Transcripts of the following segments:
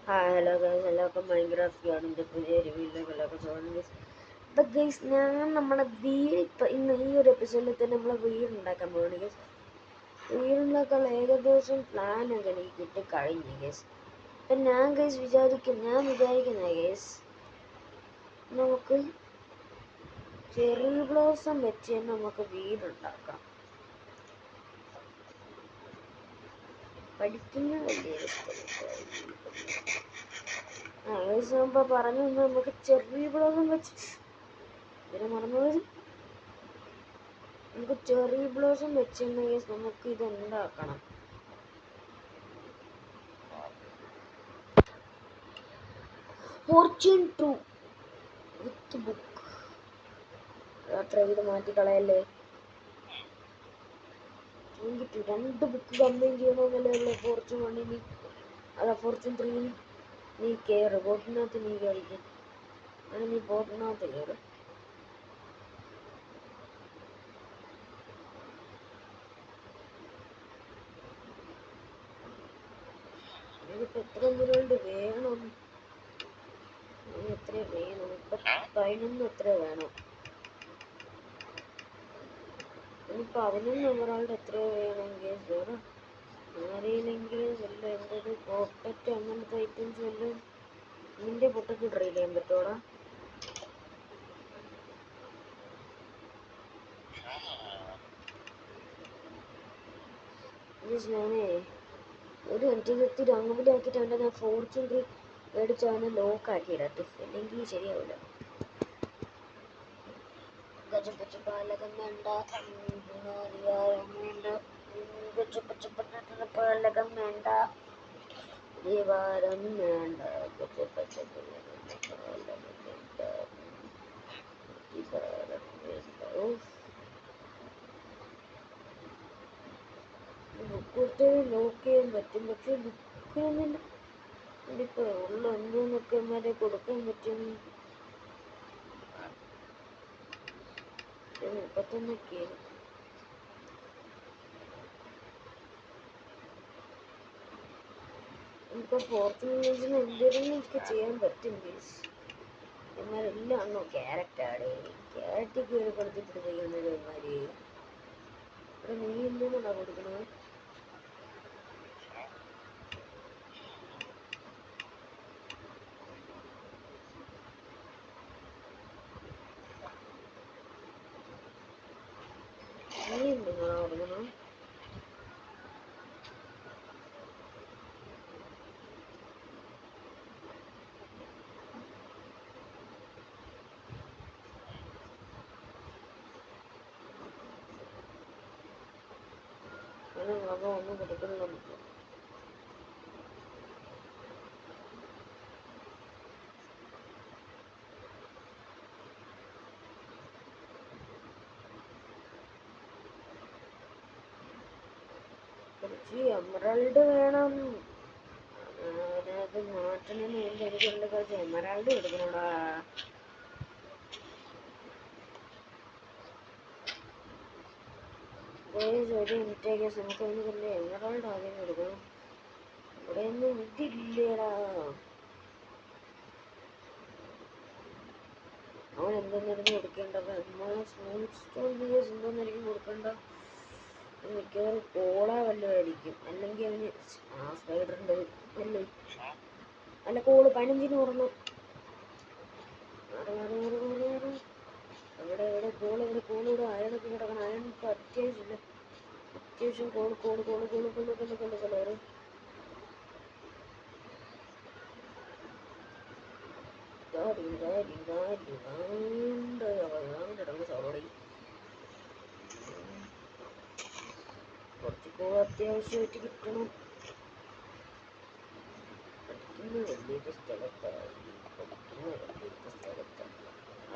Hello guys, എല്ലാവർക്കും Minecraft ഗാർഡൻ്റെ പുതിയൊരു വീഡിയോയിലേക്ക് സ്വാഗതം ഗൈസ്. അപ്പം ഗൈസ്, ഞാൻ നമ്മുടെ വീട് ഇപ്പം ഇന്ന് ഈ ഒരു എപ്പിസോഡിൽ തന്നെ നമ്മളെ വീടുണ്ടാക്കാൻ പോകണം ഗൈസ്. വീടുണ്ടാക്കാനുള്ള ഏകദേശം പ്ലാനൊക്കെ എനിക്ക് കിട്ടിക്കഴിഞ്ഞു ഗൈസ്. അപ്പം ഞാൻ വിചാരിക്കുന്ന ഗൈസ്, നമുക്ക് ചെറി ബ്ലോസം വെച്ച് തന്നെ നമുക്ക് വീടുണ്ടാക്കാം. പഠിക്കുന്ന വലിയൊരു സ്ഥലത്ത് പറഞ്ഞു നമുക്ക് ചെറി ബ്ലോസം വെച്ച് ഇതിനെ മറന്നുപോയത്. നമുക്ക് ചെറി ബ്ലോസം വെച്ച് നമുക്ക് ഇത് ഉണ്ടാക്കണം. Fortune true with book. അത്ര ഇത് മാറ്റിക്കളയല്ലേ. എനിക്ക് 2 ബുക്ക് കമ്പൈൻ ചെയ്യണമെന്നല്ലേ ഫോർച്യൂൺ 1 അല്ല ഫോർച്യൂൺ 3 നീ കയറ് ബോട്ടിനകത്ത്. നീ കളിക്കും അങ്ങനെ നീ ബോട്ടിനകത്ത് കയറ്. എനിക്കിപ്പോൾ എത്ര എമ്പുരാണ്ട് വേണം? എത്ര വേണം? ഇപ്പം 11 എത്ര വേണം? ഇനി 11 എമ്പുരാണ്ട് എത്ര വേണമെങ്കിൽ വേണം. ആരെയില്ലെങ്കിലും വല്ല എന്തൊരു പോക്കറ്റ് അങ്ങനത്തെ ഐറ്റംസ് വല്ലതും നിന്റെ പൊട്ടക്ക് ട്രൈ ചെയ്യാൻ പറ്റോടാ? ഞാനേ ഒരു മിനിറ്റ് രാവിലെ ഞാൻ ഫോർച്യൂൺ മേടിച്ച് അവനെ ലോക്കാക്കി ഇടട്ടെ, അല്ലെങ്കിൽ ശരിയാവില്ല. ഗജപച്ചപ്പാലകം വേണ്ട, ഗജപച്ചപ്പാലകം വേണ്ട, ദിവാരം വേണ്ട, ഗജപച്ചപ്പാലകം വേണ്ട, ദിവാരം വേണ്ട. ബുക്ക് കൊടുത്ത് ലോക്ക് ചെയ്യാൻ പറ്റും, പക്ഷെ ബുക്കൊന്നും ഇതിപ്പോൾ ഉള്ള എന്തോന്നൊക്കെ വരെ കൊടുക്കാൻ പറ്റും. മുപ്പത്തൊന്നൊക്കെ ഇപ്പോൾ ഫോർച്യൂണേഴ്സിന് എന്തെങ്കിലും എനിക്ക് ചെയ്യാൻ പറ്റും പ്ലീസ്. എന്മാരെല്ലാം ആണോ ക്യാരറ്റാണ് ക്യാരറ്റ് കയറി കൊടുത്തിട്ട് ചെയ്യുന്നത്. എന്മാര് ഇവിടെ നീ എന്തിനാ കൊടുക്കണത്? നീ എന്തിനാ കൊടുക്കണം? ഒന്നും കൊടുക്കുന്നുണ്ട്. കുറച്ച് എമറാൾഡ് വേണം. അതിനകത്ത് മാറ്റണമെന്ന് വേണ്ടി എനിക്കുള്ള കുറച്ച് എമറാൾഡ് കൊടുക്കണോടാ. ഒരു മിനിറ്റേക്ക് നമുക്ക് അതിന് കുറച്ച് എമറാൾഡ് ആദ്യം കൊടുക്കണം. ഇവിടെ ഒന്നും ഇതില്ലേടാ. അവൻ എന്തോന്നായിരുന്നു കൊടുക്കേണ്ടത്? സ്മൂത്ത് സ്റ്റോൺ എന്തോന്നായിരിക്കും കൊടുക്കേണ്ട? മിക്കവാറും കോള വല്ലതായിരിക്കും, അല്ലെങ്കിൽ അവന് സ്പൈഡറിൻ്റെ അല്ലേ. അല്ല കോള് 15 പറഞ്ഞു. എവിടെ കോളിവിടെ അയണൊക്കെ കിടക്കണം. അയൺ ഇപ്പം അത്യാവശ്യമില്ല. അത്യാവശ്യം കോള് കുറച്ച് കോൾ അത്യാവശ്യമായിട്ട് കിട്ടണം. പഠിക്കുന്ന വലിയൊരു സ്ഥലത്തായി.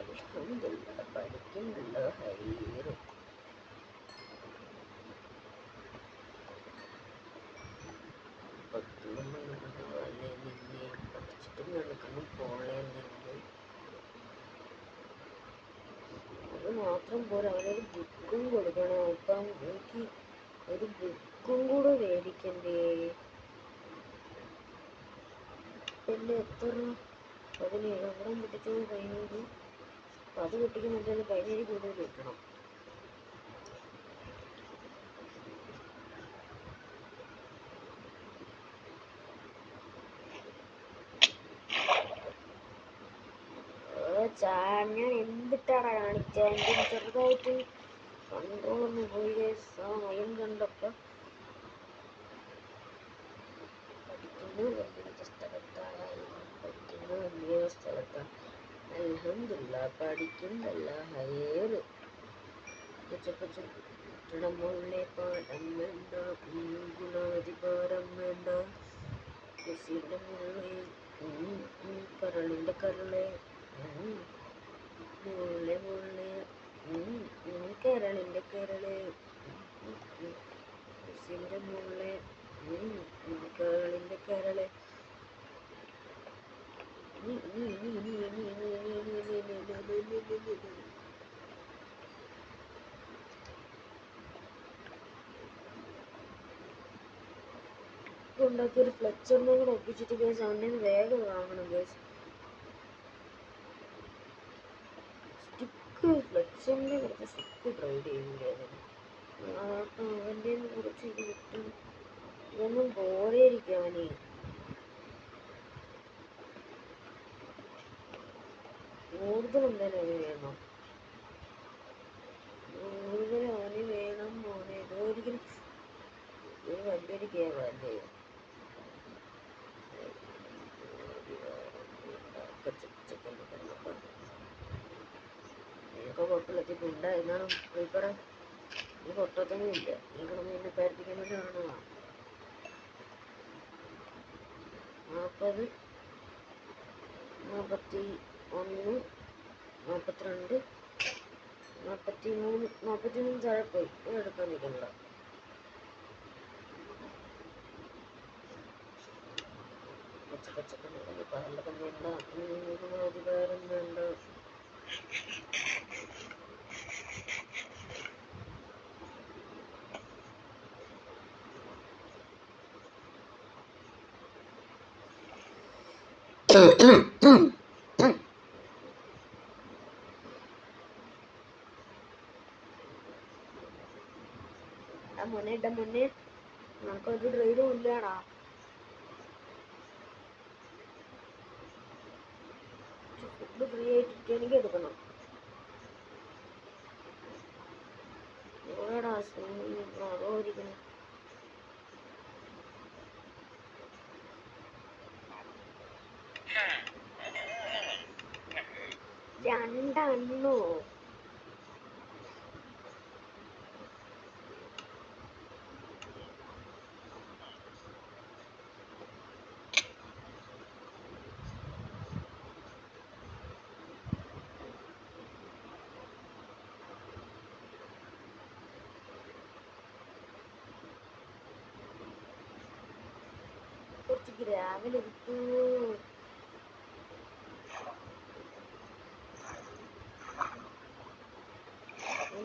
അൽഹംദുലില്ലാ പഠിക്കുന്നുണ്ടോ ഹൈറ്. നിന്നെ പഠിച്ചിട്ടും നടക്കണം പോളെന്നെങ്കിൽ അത് മാത്രം പോരാ, അവനൊരു ബുക്കും കൊടുക്കണം. അപ്പം എനിക്ക് ഒരു ബുക്കും കൂടെ മേടിക്കണ്ടേ? എൻ്റെ എത്ര 17 ഇവിടെ പൊട്ടിച്ചത് 17. അപ്പം അത് പൊട്ടിക്കുമ്പോഴത്തേന് 17 കൂടുതൽ കിട്ടണം. ഞാൻ എന്തിട്ടാണ് കാണിച്ചത്? എൻ്റെ ചെറുതായിട്ട് കൺട്രോളൊന്ന് പോയി ആ മയം കണ്ടപ്പോൾ പഠിക്കുന്നു വലിയ സ്ഥലത്താണ് അൽഹംദുലില്ലാ പഠിക്കുന്നല്ല ഹയേറ് കെട്ടിടമുള്ളേ പാഠം വേണ്ട ഗുണാധികാരം വേണ്ട കൃഷിയിടമുള്ളേ കരളിൻ്റെ കരളെ മുള്ളെ മുള്ളെ കരളിൻ്റെ കരളെ കൃഷിൻ്റെ മുള്ളെ കരളിൻ്റെ കരളെ ഉണ്ടാക്കിയൊരു ഫ്ലെക്ചറിനെ കൂടെ ഒപ്പിച്ചിട്ട് കേസ് അവൻ്റെ വേഗം വാങ്ങണം കേസ്. സ്റ്റിക്ക് ഫ്ലെക്ചറിനെ കുറച്ച് സ്റ്റിക്ക് ട്രൈഡ് ചെയ്യുന്നുണ്ടായിരുന്നു. അവൻ്റെ കുറച്ച് ഇത് കിട്ടും. ഇതൊന്നും പോരെയിരിക്കും അവന്. കൂടുതൽ എന്തായാലും അവന് വേണം. കൂടുതൽ അവന് വേണം മോനെ. ഇതൊരിക്കലും ഒരു വലിയൊരു ഗെയിമല്ലേ. നിനക്ക് കുഴപ്പമില്ല ഉണ്ടായിരുന്നാണ് പേപ്പറ്. നീ പൊട്ടത്തൊന്നും ഇല്ല. നീ കിടന്ന് എന്നെ പേടിപ്പിക്കാൻ വേണ്ടി കാണുന്നതാണ്. 40, 41, 42, 43, 43 താഴെ പോയി. എടുക്കാൻ നിൽക്കണ്ട. പച്ചക്കറി പാലകം വേണ്ട, അധികാരം വേണ്ട. മുന്നേ നമുക്കൊരു ഡ്രൈവും ഇല്ലാടാ. ഫുഡ് ഫ്രീ ആയിട്ട് എടുക്കണം. എവിടെടാ അതോരിക്കണം. രണ്ടെണ്ണോ? കുറച്ച് ഗ്രാവൽ എടുത്തു.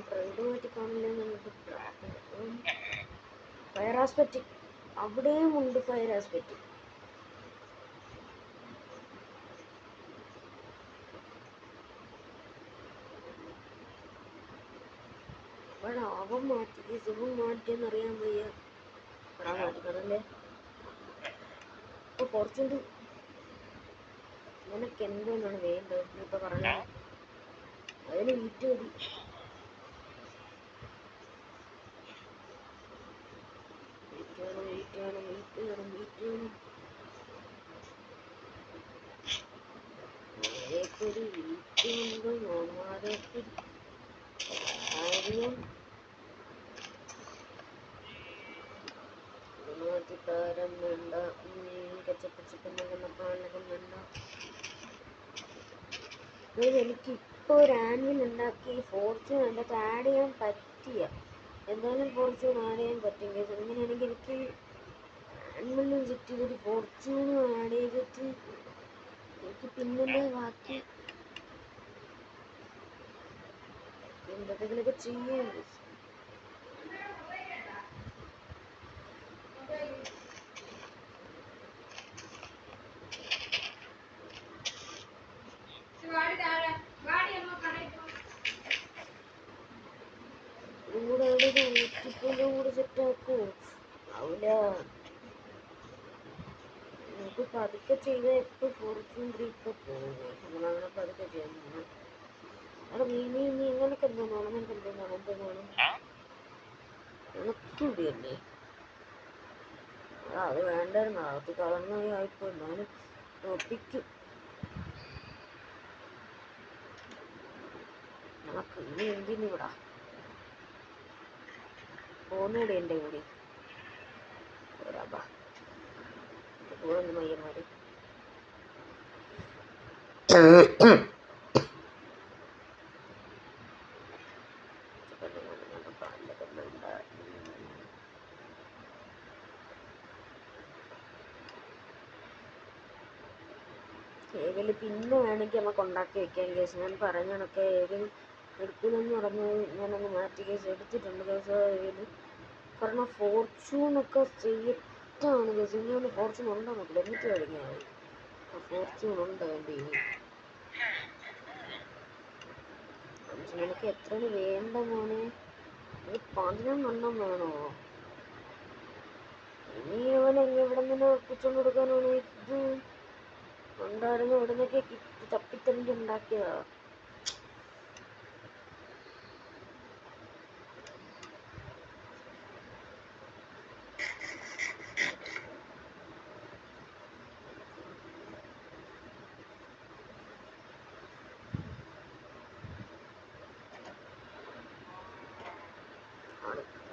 ട്രേഡുമായിട്ട് കാണില്ല. ഫയർ ആസ്പെക്റ്റ് അവിടെയും ഉണ്ട്. ഫയർ ആസ്പെക്റ്റ് ഇവിടെ അവൻ മാറ്റി സുഖം മാറ്റിയെന്നറിയാൻ വയ്യ. ഇവിടെ മാറ്റിക്കണല്ലേ. ഇപ്പൊ കുറച്ചുണ്ട്. നിനക്ക് എന്താണ് വേണ്ടത് ഇപ്പൊ പറഞ്ഞത്? അതിന് വീറ്റ് മതി. വീറ്റ് വേണം. ഒരു വീറ്റ് കൊണ്ട് മാമാരൊക്കെ കാര്യം അധികാരം വേണ്ട. കച്ചപ്പച്ചപ്പം പാലകം വേണ്ട. എനിക്കിപ്പോൾ ഒരു ആനിമൽ ഉണ്ടാക്കി ഫോർച്യൂൺ അതിനകത്ത് ആഡ് ചെയ്യാൻ പറ്റിയ എന്തായാലും ഫോർച്യൂൺ ആഡ് ചെയ്യാൻ പറ്റും കേസ്. അങ്ങനെയാണെങ്കിൽ എനിക്ക് ആനിമലിനും സെറ്റ് ചെയ്തൊരു ഫോർച്യൂണും ആഡ് ചെയ്തിട്ട് എനിക്ക് പിന്നെ ബാക്കി എന്തൊക്കെയൊക്കെ ചെയ്യാം. നമുക്ക് പതുക്കെ ചെയ്ത എപ്പോൾ ഫോർച്യൂൺ 3 ഇപ്പോൾ പോകും. നമ്മളങ്ങനെ പതുക്കെ ചെയ്യുന്നു. അവിടെ നീ ഇങ്ങനൊക്കെ എന്തോ വേണം, നിനക്ക് എന്തോ വേണം, എന്തോ വേണം ഉണക്കൂടിയല്ലേ. അത് വേണ്ടായിരുന്നു, അത് കളർന്നു ആയിപ്പോ. എന്നാലും ഒപ്പിക്കും. നമുക്ക് ഇനി എന്തിനിവിടാ പോന്നൂടെ എൻ്റെ കൂടി പോകുന്നു മയ്യന്മാര്. ഏകല് പിന്നെ വേണമെങ്കിൽ നമുക്ക് ഉണ്ടാക്കി വെക്കാം കേസ്. ഞാൻ പറഞ്ഞ കണക്ക് ഏകല് എടുക്കണമെന്ന് പറഞ്ഞു ഞാനങ്ങ് മാറ്റി കേസ്. എടുത്തിട്ടുണ്ട് കേസ് ഏകല്. കാരണം ഫോർച്യൂണൊക്കെ ചെയ്തിട്ടാണ് കേസ്. ഇനി ഫോർച്യൂൺ ഉണ്ടോ നോക്കില്ല, എന്നിട്ട് കഴിഞ്ഞാൽ ഫോർച്യൂൺ ഉണ്ട് വേണ്ടി. നിനക്ക് എത്ര വേണ്ട മോനെ? 11 വേണോ? ഇനി അവൻ എവിടെ നിന്ന് ഒപ്പിച്ചുകൊണ്ട് കൊടുക്കാനാണ്? ഇത് ഉണ്ടായിരുന്നു, ഇവിടെ നിന്നൊക്കെ തപ്പിത്തന്നെ ഉണ്ടാക്കിയതാ.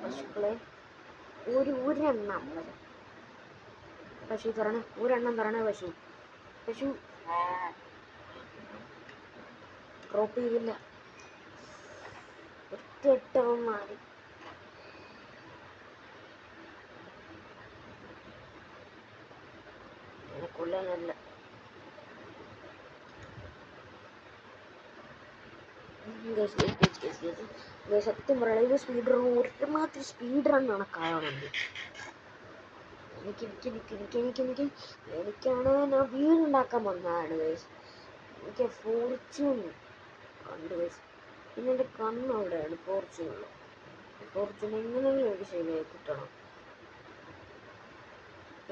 പശുക്കളെ ഒരെണ്ണം പശു തരണേ, ഒരെണ്ണം തരണേ പശു. പശു ഡ്രോപ്പ് ചെയ്തില്ല. ഒറ്റവൻ മാറി. കൊല്ലാനല്ല. സത്യം പറയാം, ഇത് സ്പീഡ് റൺ ഒരുമാതിരി സ്പീഡ് റൺ കണക്കാവണുണ്ട്. എനിക്കാണ് ഞാൻ വീടുണ്ടാക്കാൻ വന്നതാണ് ഗൈസ്. എനിക്ക് ഫോർച്യൂൺ ഉണ്ട് ഗൈസ്. പിന്നെ എൻ്റെ കണ്ണ് അവിടെയാണ് ഫോർച്യൂണിൽ. ഫോർച്യൂൺ എങ്ങനെയെങ്കിലും എനിക്ക് ശരിയായി കിട്ടണം,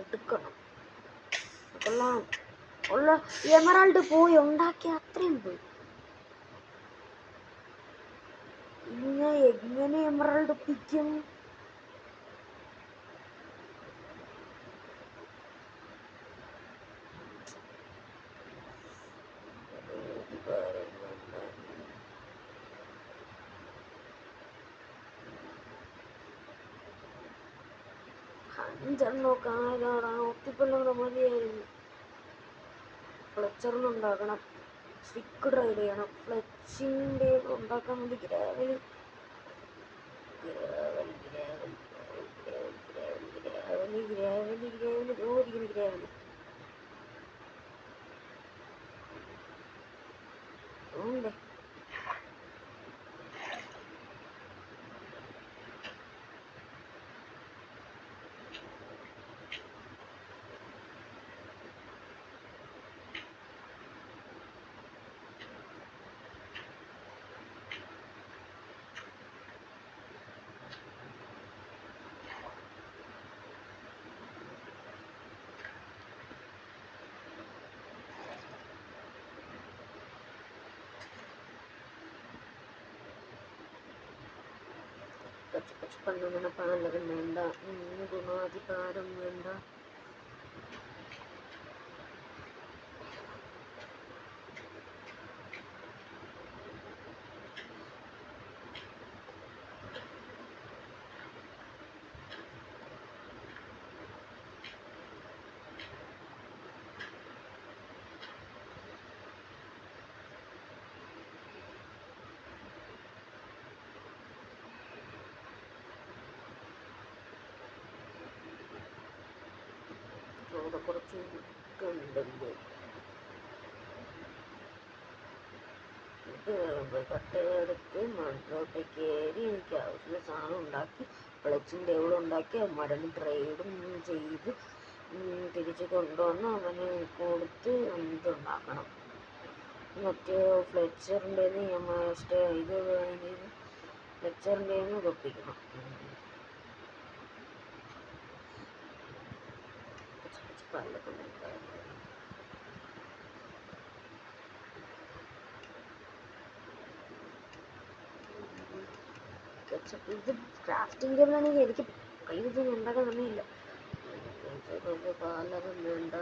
എടുക്കണം. കൊള്ളാം. ഉള്ള എമറാൾഡ് പോയി ഉണ്ടാക്കിയ അത്രയും പോയി. ഇനി ഞാൻ എങ്ങനെ എമറാൾഡ് ഒപ്പിക്കും? അഞ്ചെണ്ണോ കാലാണ് ഒത്തിപ്പല്ലവിടെ മതിയായിരുന്നു. ഫ്ലെച്ചറിനുണ്ടാക്കണം, സ്റ്റിക്ക് ഡ്രൈവ് ചെയ്യണം, ഫ്ലെച്ചിൻ്റെ ഉണ്ടാക്കാൻ വേണ്ടി ഗ്രാവൽ ഉണ്ട്. പച്ചപ്പണ്ണുന്ന പാലകം വേണ്ട, ഗുണാധികാരം വേണ്ട. അവിടെ കുറച്ച് ഉണ്ടല്ലോ. ഇത് കട്ടയെടുത്ത് മണ്ണിലോട്ട് കയറി എനിക്ക് ആവശ്യമുള്ള സാധനം ഉണ്ടാക്കി ഫ്ലെക്സിൻ്റെ എവിടെ ഉണ്ടാക്കി മരുന്ന് ട്രേഡും ചെയ്ത് തിരിച്ച് കൊണ്ടുവന്ന് അവന് കൊടുത്ത് ഇതുണ്ടാക്കണം. മറ്റേ ഫ്ലെച്ചറിൻ്റെ ഇത് ഫ്ലെച്ചറിൻ്റെ ഒപ്പിക്കണം. പലതും ഇത് ക്രാഫ്റ്റിംഗ് ടേബിളാണെങ്കിൽ എനിക്ക് കൈവച്ചൊന്നും ഉണ്ടാക്കാൻ തന്നെയില്ല. പലതും വേണ്ട.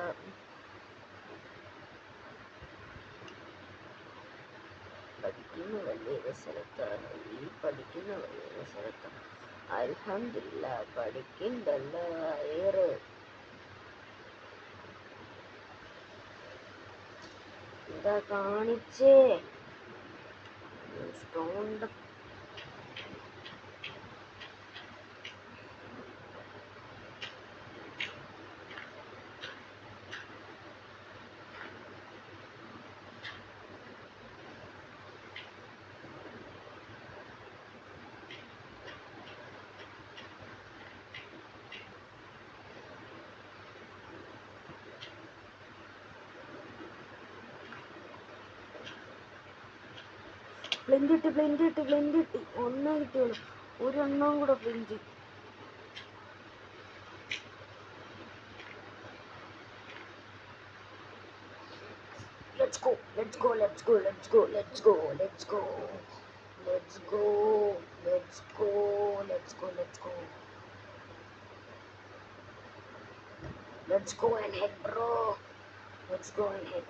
പഠിക്കുന്ന വലിയ സ്ഥലത്താണ് പഠിക്കുന്ന വലിയ സ്ഥലത്താണ്. അൽഹംദുലില്ലാ പഠിക്കണ്ടല്ലോ. ഏറെ എന്താ കാണിച്ചേ സ്റ്റോണിന്റെ ബ്ലെൻഡ് കിട്ടി ഒന്നേ കിട്ടിയുള്ളൂ. ഒരെണ്ണം കൂടെ blend. Let's go. Let's go ahead, bro. Let's go ahead.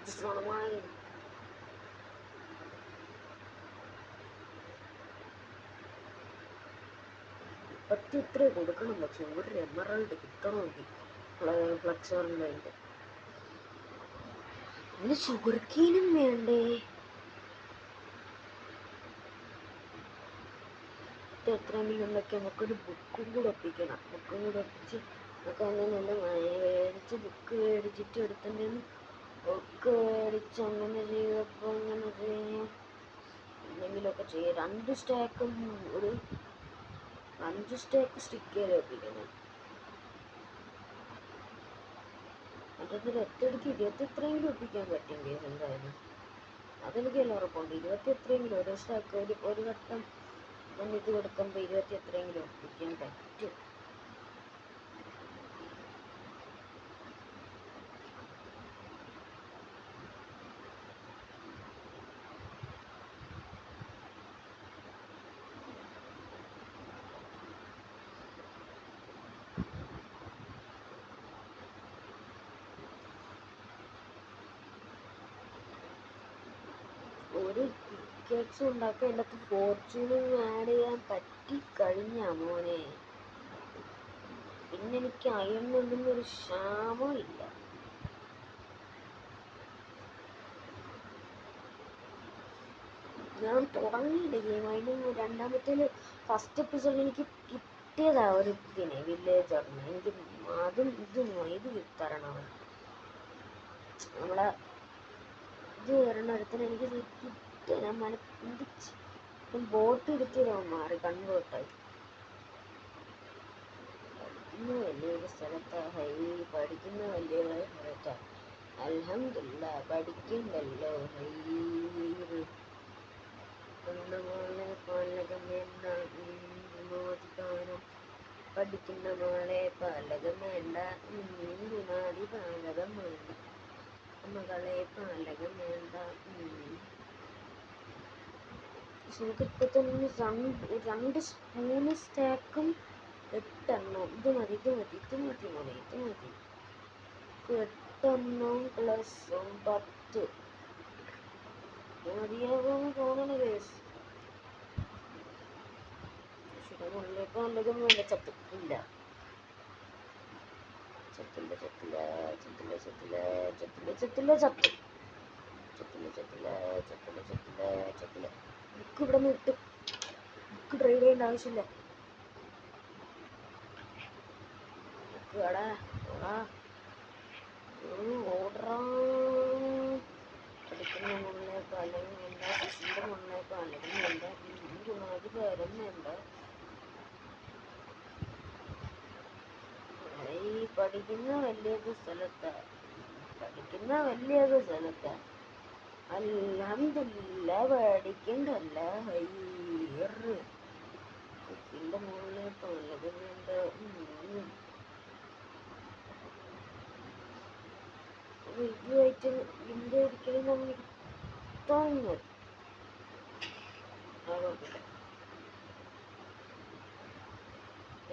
Just wanna wine. ഇത്ര കൊടുക്കണം. പക്ഷെ ഒരു എമറൽഡ് കിട്ടണമെങ്കിൽ ഫ്ലക്സറിൻ്റെ പിന്നെ ഷുഗർ കെയിനും വേണ്ടേ? എത്രയെങ്കിലും ഉണ്ടൊക്കെ നമുക്കൊരു ബുക്കും കൂടെ ഒപ്പിക്കണം. ബുക്കും കൂടെ ഒപ്പിച്ച് നമുക്ക് അങ്ങനെയല്ല മേടിച്ച് ബുക്ക് മേടിച്ചിട്ട് എടുത്തിട്ട് ബുക്ക് മേടിച്ച് അങ്ങനെ ചെയ്തപ്പോൾ അങ്ങനെ ചെയ്യാം. എന്തെങ്കിലുമൊക്കെ ചെയ്യാം. 2 സ്റ്റാക്കും ഒരു 5 സ്റ്റാക്ക് സ്റ്റിക്കർ ഒപ്പിക്കണം. അതിൽ ഒറ്റയടിക്ക് 20 എത്രയെങ്കിലും ഒപ്പിക്കാൻ പറ്റും കേസ് എന്തായാലും. അതെനിക്ക് എല്ലാം ഉറപ്പുണ്ട്. 20 എത്രയെങ്കിലും ഒരു സ്റ്റാക്ക് ഒരു വട്ടം ഇത് കൊടുക്കുമ്പോൾ 20 എത്രയെങ്കിലും ഒപ്പിക്കാൻ പറ്റും. ഒരു പിക്കേഴ്സ് ഉണ്ടാക്കാൻ എൻ്റെ അകത്ത് ഫോർച്യൂണും ആഡ് ചെയ്യാൻ പറ്റിക്കഴിഞ്ഞ മോനെ പിന്നെ എനിക്ക് അയൺ കൊണ്ടൊന്നും ക്ഷാമം ഇല്ല. ഞാൻ തുടങ്ങിയില്ല ഗെയിം. അതിന് രണ്ടാമത്തേല് ഫസ്റ്റ് എപ്പിസോഡിൽ എനിക്ക് കിട്ടിയതാ ഒരു ഇതിനെ വില്ലേജറിന്. എനിക്ക് അതും ഇത് തരണം. നമ്മളെ ഇത് വരണത്തിന് എനിക്ക് കിട്ടിയ ഞാൻ മനപ്പിച്ച് ബോട്ട് എടുത്തിടാൻ മാറി കൺവേർട്ടായി. പഠിക്കുന്ന വലിയൊരു സ്ഥലത്താണ്. പഠിക്കുന്ന വലിയൊരു സ്ഥലത്താണ്. അൽഹംദുലില്ലാ പഠിക്കണ്ടല്ലോ. വിമോചിക്കാനും പഠിക്കുന്ന മോളെ പാലകം വേണ്ട. വിനാദി പാലകം വേണ്ട. മകളെ പാലകം വേണ്ട. നമുക്കിപ്പോൾ തന്നെ 2 സ്പൂണ് സ്റ്റാക്കും 8 എണ്ണം. ഇത് മതി മോനെ. 8 എണ്ണം പ്ലസ് 10 മതിയാകുമെന്ന് തോന്നണ കേസ്. പാലകം വേണ്ട. ചത്തില്ല. ബുക്ക് ഇവിടെ നിന്ന് ഇട്ട് ബുക്ക് ഡ്രൈവ് ചെയ്യേണ്ട ആവശ്യമില്ല. ബുക്ക് കടാ ഓർഡറാ. പഠിക്കുന്ന മുകളിലെ പാലകം വേണ്ട. ശിശുവിൻ്റെ മുകളിലെ പാലകം വേണ്ട. ഗുണാധികാരം വേണ്ട. പഠിക്കുന്ന വലിയൊരു സ്ഥലത്താ. അൽഹംദുലില്ലാ പഠിക്കണ്ടല്ല. ഇതിൻ്റെ മുകളിൽ പലതുണ്ട്. ഇതുമായിട്ട് ഇതിൻ്റെ ഒരിക്കലും നമ്മൾ തോന്നുന്നു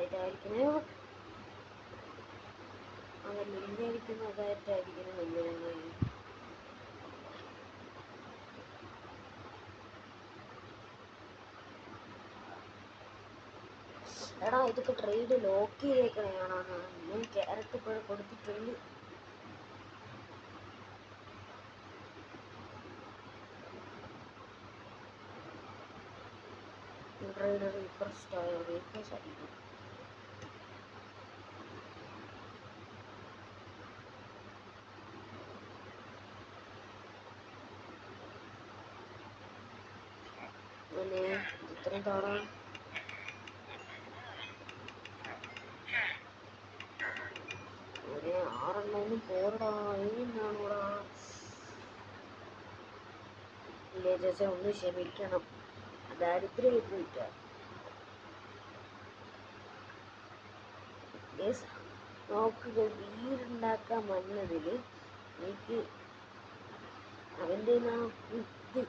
ഇതായിരിക്കണേ. അതല്ല ഇന്ത്യ അടിക്കുന്ന അതായിട്ടായിരിക്കണം നമ്മൾ. എടാ ഇതൊക്കെ ട്രേഡ് ലോക്ക് ചെയ്തേക്കണേണോ? ഞാൻ ക്യാരറ്റ് ഇപ്പോൾ കൊടുത്തിട്ടുണ്ട്. ട്രേഡ് റീഫ്രഷ് ആയിരിക്കും. പിന്നെ ഇത്രയും തവണ ഒരു 6 പോരടാ. എന്നാണോടാ വില്ലേജസ് ഒന്ന് ക്ഷമിക്കണം, ദാരിദ്ര്യമായി പോയിട്ട. നോക്കുക, വീടുണ്ടാക്കാൻ വന്നതിൽ എനിക്ക് അവൻ്റെ ഇത്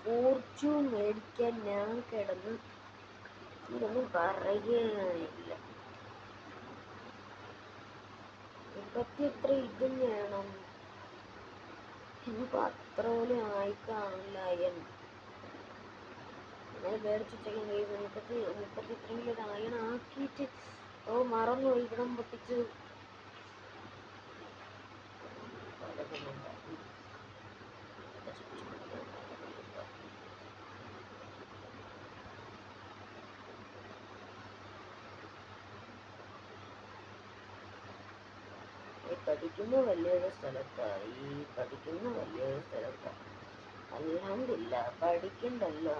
ഫോർച്യൂൺ മേടിക്കാൻ ഞാൻ കിടന്ന് ഇതൊന്നും പറയുകയില്ല. ഇപ്പത്തി എത്ര ഇതും വേണം. ഇനിയിപ്പോൾ അത്ര പോലും ആയിക്കാണില്ല. അങ്ങനെ മേടിച്ചിട്ടെങ്കിൽ 30 ഇത്രയെങ്കിലും ഒരു ആക്കിയിട്ട് മറന്നു ഇവിടം പൊട്ടിച്ച് പഠിക്കുന്ന വലിയൊരു സ്ഥലത്താണ്. അൽഹംദുലില്ല പഠിക്കണ്ടല്ലോ.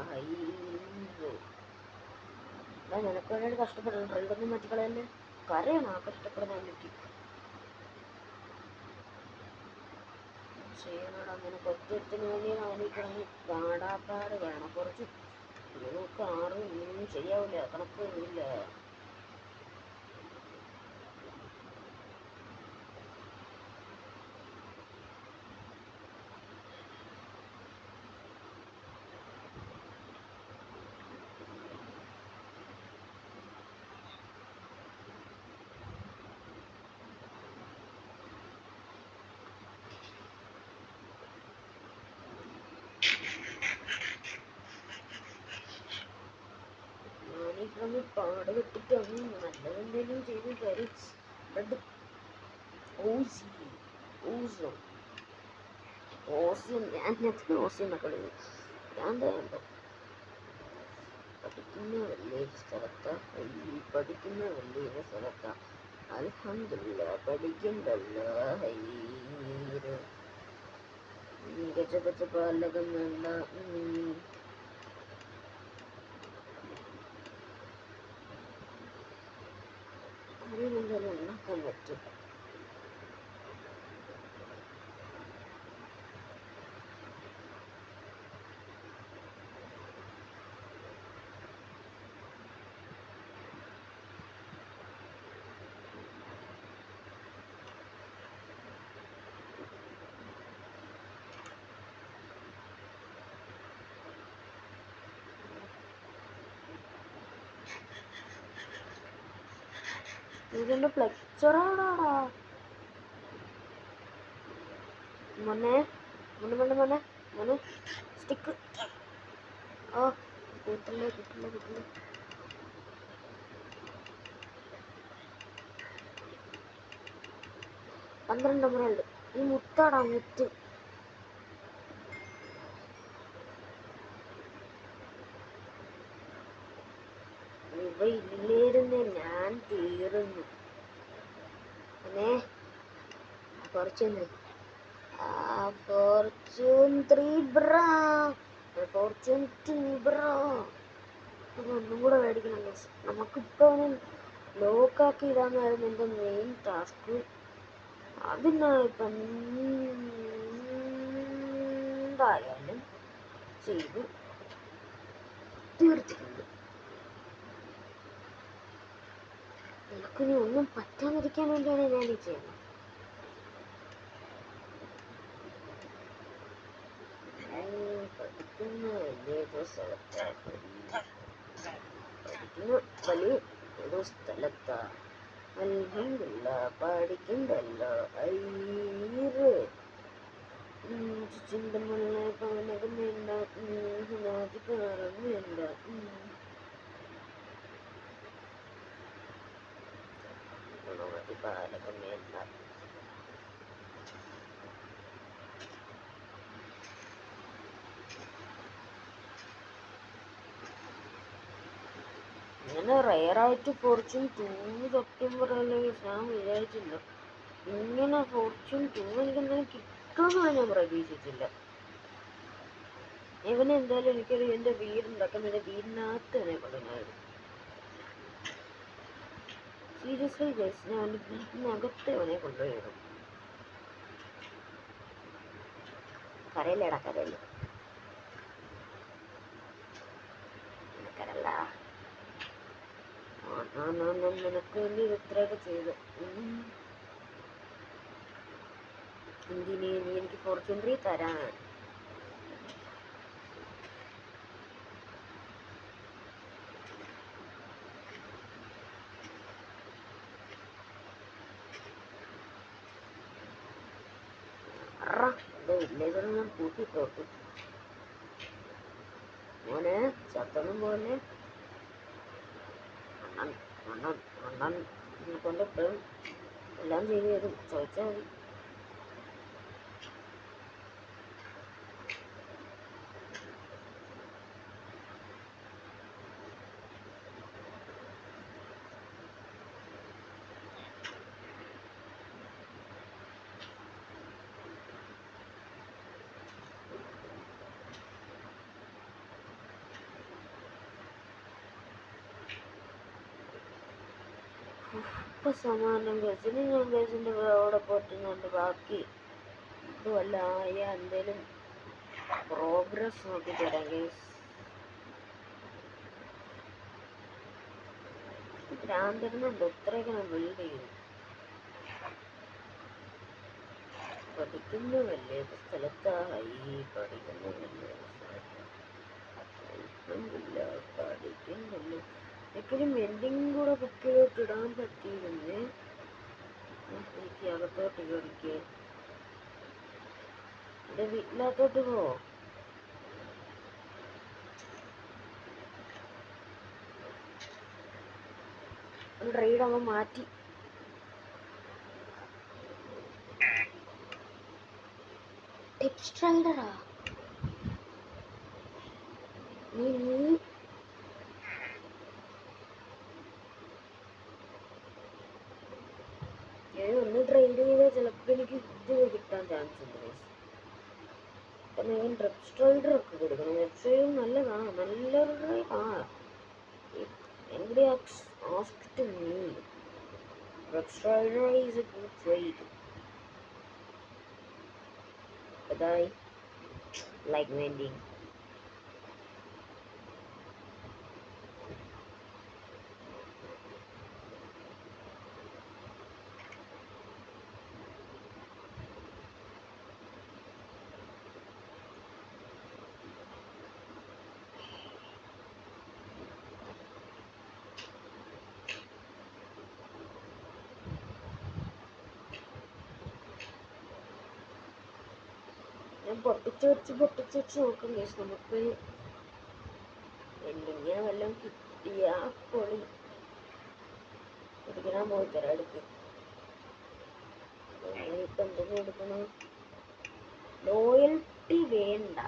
നിനക്ക് വേണ്ടി കഷ്ടപ്പെടണം. ഡ്രൈവറിനും മറ്റുകളല്ലേ കരയണോ കഷ്ടപ്പെടാൻ പറ്റി ചെയ്യണോട്. അങ്ങനെ കൊച്ചത്തിന് വേണ്ടി ആലോചിക്കണം. പാടാപ്പാട് വേണം കുറച്ച്. നമുക്ക് ആറും ഒന്നും ശരിയാവില്ല, കണക്കൊന്നുമില്ല. ഞാനിപ്പം പാട് വിട്ടിട്ട് നല്ലതെന്തെങ്കിലും ചെയ്ത് തരും. ഞാൻ ഓസി എന്നൊക്കെ വിളിക്കും. ഞാൻ എന്താ പഠിക്കുന്ന വലിയൊരു സ്ഥലത്താ. അൽഹംദുലില്ല പഠിക്കണ്ടല്ലോ. മികച്ച പലതും വേണ്ട. അതിനെന്തായാലും ഉണ്ടാക്കാൻ പറ്റും. ഇതിന്റെ ഫ്ലെക്ചറാണോടാ മോനെ? സ്റ്റിക്ക്. കിട്ടില്ല. 12 എമറൽഡ്. ഈ മുത്താടാ മുത്ത്. ഇവ ഇല്ലായിരുന്നേ ഞാൻ തീർന്നു. പിന്നെ കുറച്ചൊന്ന് ഫോർച്യൂൺ 3 ബ്രാ. ഫോർച്യൂൺ 2 ബ്രാ. ഒന്നും കൂടെ മേടിക്കണം. നമുക്കിപ്പോൾ ലോക്കാക്കി ഇടാന്നായിരുന്നു എൻ്റെ മെയിൻ ടാസ്ക്. അതിനായിപ്പം എന്തായാലും ചെയ്ത് തീർത്തിട്ടുണ്ട്. എനിക്കിനി ഒന്നും പറ്റാതിരിക്കാൻ വേണ്ടിയാണ് ഞാൻ ഈ ചെയ്യുന്നത്. പഠിക്കുന്ന വലിയൊരു സ്ഥലത്താ, പഠിക്കുന്ന വലിയ ഒരു സ്ഥലത്താ. അൽഹംദുലില്ലാ പഠിക്കണ്ടല്ലോ. അയ്യേ ചിന്തമുള്ള പാനകം വേണ്ട, അധികാരം വേണ്ട. പാലകം വേണ്ട. ഇങ്ങനെ റയറായിട്ട് ഫോർച്യൂൺ 2 സത്യം പറയാനുള്ള ഞാൻ വിചാരിച്ചില്ല. ഇങ്ങനെ ഫോർച്യൂൺ 2 എനിക്കെന്തായാലും കിട്ടുമെന്ന് ഞാൻ പ്രതീക്ഷിച്ചില്ല. ഇവനെന്തായാലും എനിക്കൊരു എൻ്റെ വീടുണ്ടാക്കാൻ എൻ്റെ വീടിനകത്ത് തന്നെ കൊണ്ടുവന്നായിരുന്നു. സീരിയസ്ലി ഗൈസ്, ഞാൻ എൻ്റെ വീടിനകത്ത് അവനെ കൊണ്ടുപോയിരുന്നു. കരയില്ലേടാ, കരയില്ല, കരല്ല. നിനക്ക് വേണ്ടി ഇത്രയൊക്കെ ചെയ്തു. എന്തിന് നീ എനിക്ക് ഫോർച്യൂൺ 3 തരാൻ? എൻ്റെ വില്ലേജറിൽ ഞാൻ കൂട്ടിട്ടോട്ടു. മോനെ ചത്തൊന്നും പോലെ അണ്ണൻ അണ്ണൻ അണ്ണൻ കൊണ്ടിപ്പോഴും എല്ലാം ചെയ്തു തരും, ചോദിച്ചാൽ മതി. ഇപ്പൊ സമാനം ഗസിന് ഞാൻ ഗസിൻ്റെ അവിടെ പോറ്റുന്നുണ്ട്. ബാക്കി ഇതുമല്ല ആയ എന്തേലും പ്രോഗ്രസ് നോക്കി തരാം ഗേസ്. ഭ്രാന്തരുന്നുണ്ട്, ഇത്രയൊക്കെ ഞാൻ ബിൽഡ് ചെയ്തു. പഠിക്കുന്ന വലിയ സ്ഥലത്തായി, പഠിക്കുന്ന വലിയ സ്ഥലത്തില്ല, പഠിക്കുന്നില്ല. എനിക്കൊരു മെൻഡിങ് കൂടെ ബുക്കിലോട്ട് ഇടാൻ പറ്റിയിരുന്നേ. എനിക്ക് അകത്തോട്ട് കയറിക്ക്, എൻ്റെ വീട്ടിനകത്തോട്ട് പോ. റൈഡ് അങ്ങ് മാറ്റി. ടെക്സ്ട്രൈഡറാ നീ ഒന്ന് ട്രേഡ് ചെയ്താൽ ചിലപ്പോൾ എനിക്ക് ഇത് കിട്ടാൻ ചാൻസ് ഉണ്ട്. അപ്പം ഞാൻ ടെക്സ്ട്രൈഡർ ഒക്കെ കൊടുക്കണം. ടെക്സ്ട്രൈഡർ നല്ലതാണ്, നല്ലൊരു റൈഡാണ്. Anybody asked me, Strider is a good trade, but I like vending. ഞാൻ പൊട്ടിച്ച് വെച്ച് നോക്കും ഗൈസ്. നമുക്ക് എന്തെങ്കിലും വല്ലതും കിട്ടിയ പൊളി. എടുക്കാൻ പോയി തരാം, എടുക്കും. ഇപ്പം എന്തെങ്കിലും എടുക്കണം. ലോയൽറ്റി വേണ്ട,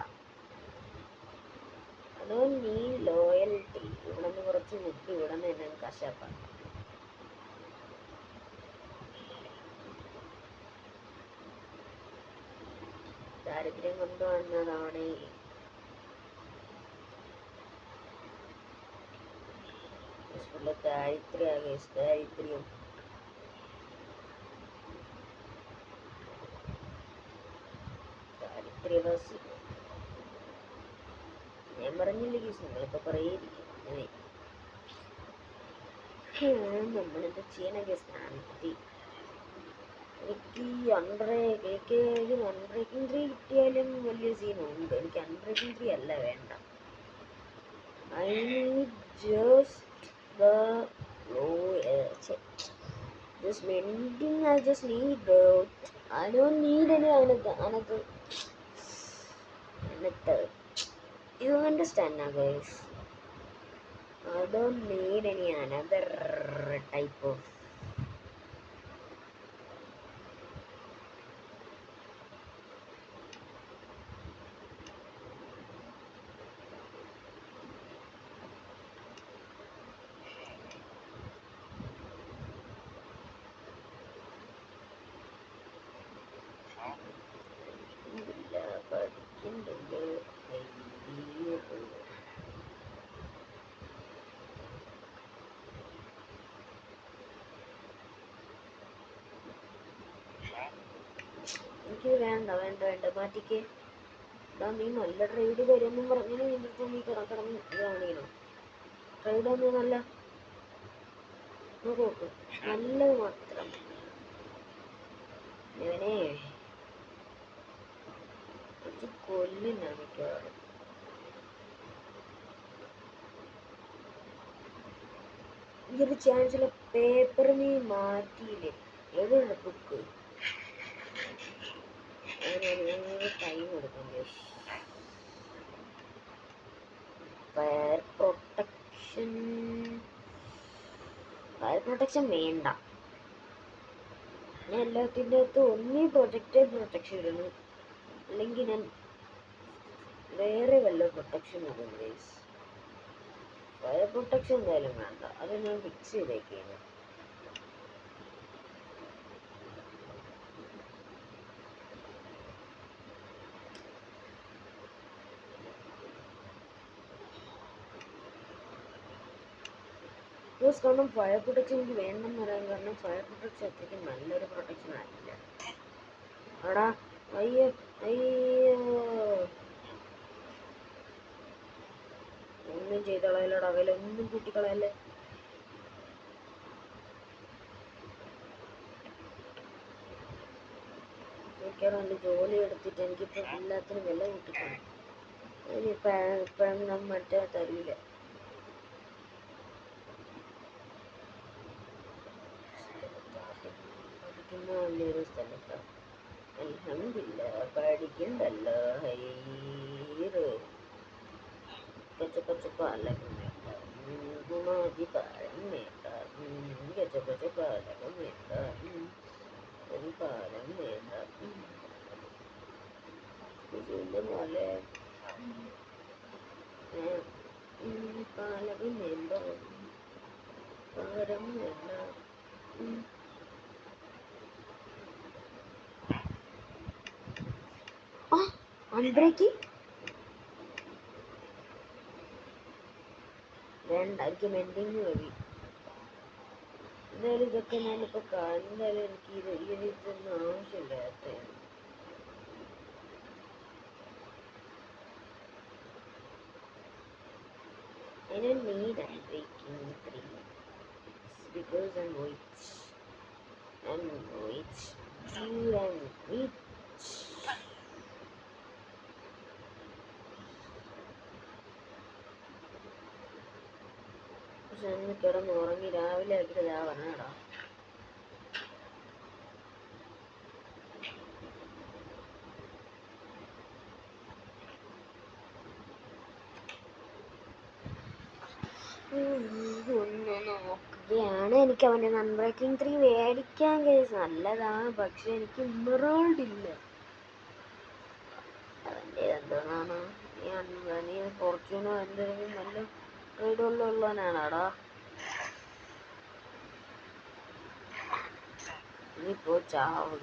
അതോ നീ ലോയൽറ്റി? ഇവിടെ നിന്ന് കുറച്ച് വുഡ് ഇവിടെ നിന്ന് തന്നെ കശാപ്പാണ്. ദാരിദ്ര്യം കൊണ്ട് വന്നതാണ്. ദാരിദ്ര്യം ദാരിദ്ര്യവാസി. ഞാൻ പറഞ്ഞില്ലേ ഗീസ്, നിങ്ങളിപ്പോൾ പറയിരിക്കും. നമ്മളിത് ചെയ്യണ ഗസ് ആൻറ്റി. എനിക്ക് അൺബ്രേക്കിംഗ് 3 കിട്ടിയാലും വലിയ സീനുണ്ട്. എനിക്ക് അൺബ്രേക്കിംഗ് 3 അല്ല വേണ്ട. I need just the just mending. I just need I don't need any another. You understand now, guys? I don't need any another type of. എനിക്ക് വേണ്ട മാറ്റിക്ക്. നീ നല്ല ട്രേഡ് വരുമെന്നും പറഞ്ഞാൽ നിന്റെ അടുത്ത് നീ കിടന്ന് കാണിക്കണം. ട്രേഡ് ഒന്നും നല്ല നോക്ക്, നല്ലത് മാത്രം. ഞാനേ കൊല്ലുന്ന മിക്കവാറും. ഈ ഒരു ചാൻസിലെ പേപ്പർ നീ മാറ്റിയില്ലേ? എവിടെയുള്ള ബുക്ക്? ടൈം കൊടുക്കും. ഫയർ പ്രൊട്ടക്ഷൻ വേണ്ട. ഞാൻ എല്ലാത്തിൻ്റെ അകത്ത് ഒന്നീ പ്രൊട്ടക്ഷൻ ഇടുന്നു, അല്ലെങ്കിൽ ഞാൻ വേറെ വല്ല പ്രൊട്ടക്ഷൻ ഇടും ഗൈസ്. ഫയർ പ്രൊട്ടക്ഷൻ എന്തായാലും വേണ്ട, അത് ഞാൻ ഫിക്സ് ചെയ്തേക്കാണ്. കാരണം ഫയർ പ്രൊട്ടക്ഷൻ എനിക്ക് വേണ്ടെന്ന് പറയാൻ കാരണം ഫയർ പ്രൊട്ടക്ഷൻ അത്രയ്ക്ക് നല്ലൊരു പ്രൊട്ടക്ഷൻ ആയില്ല. എടാ അയ്യോ ഒന്നും ചെയ്തളയല്ലടാ, വിലൊന്നും കൂട്ടിക്കളയല്ലേ. മിക്കവാറും എൻ്റെ ജോലി എടുത്തിട്ട് എനിക്കിപ്പോൾ എല്ലാത്തിനും വില കൂട്ടിക്കണം. ഇനിയിപ്പം മറ്റേ തരില്ല. പഠിക്കുന്ന വലിയൊരു സ്ഥലത്താണ്. അൽഹംദുലില്ലാ പഠിക്കണ്ടല്ലോ. ഹൈറ് കൊച്ചു പാലകം വേണ്ട, ഗുണാതി പാലം വേണ്ട, കൊച്ചു പാലകം വേണ്ട, ഒരു പാലം വേണ്ട. ഇതിൻ്റെ പോലെ പാലകം വേണ്ട, പാലം വേണ്ട. അൺബ്രേക്കിംഗ് വേണ്ട, എനിക്ക് മെൻഡിങ് മതി. എന്തായാലും ഇതൊക്കെ ഞാനിപ്പോൾ എന്തായാലും എനിക്ക് ഇതൊന്നും ആവശ്യമില്ലാത്ത. I don't need unbreaking 3 because I'm rich. പക്ഷെ അന്ന് കിടന്ന് ഉറങ്ങി രാവിലെ ആക്കിയിട്ട് ഇതാ പറഞ്ഞടാ. ഒന്ന് നോക്കുകയാണ്. എനിക്ക് അവൻ്റെ അൺബ്രേക്കിംഗ് 3 മേടിക്കാൻ കേസ് നല്ലതാണ്, പക്ഷെ എനിക്ക് ഇമറോൾഡ് ഇല്ല. അവൻ്റെ എന്താണ് നീ ഫോർച്യൂണോ എന്തെങ്കിലും നല്ല ട്രേഡുള്ളവനാടാ. നീ ചാവും,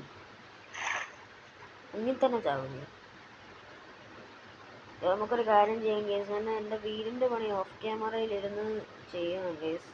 ഇനി തന്നെ ചാവും. നമുക്കൊരു കാര്യം ചെയ്യാം കേസ്, തന്നെ എൻ്റെ വീടിൻ്റെ പണി ഓഫ് ക്യാമറയിലിരുന്ന് ചെയ്യണം കേസ്.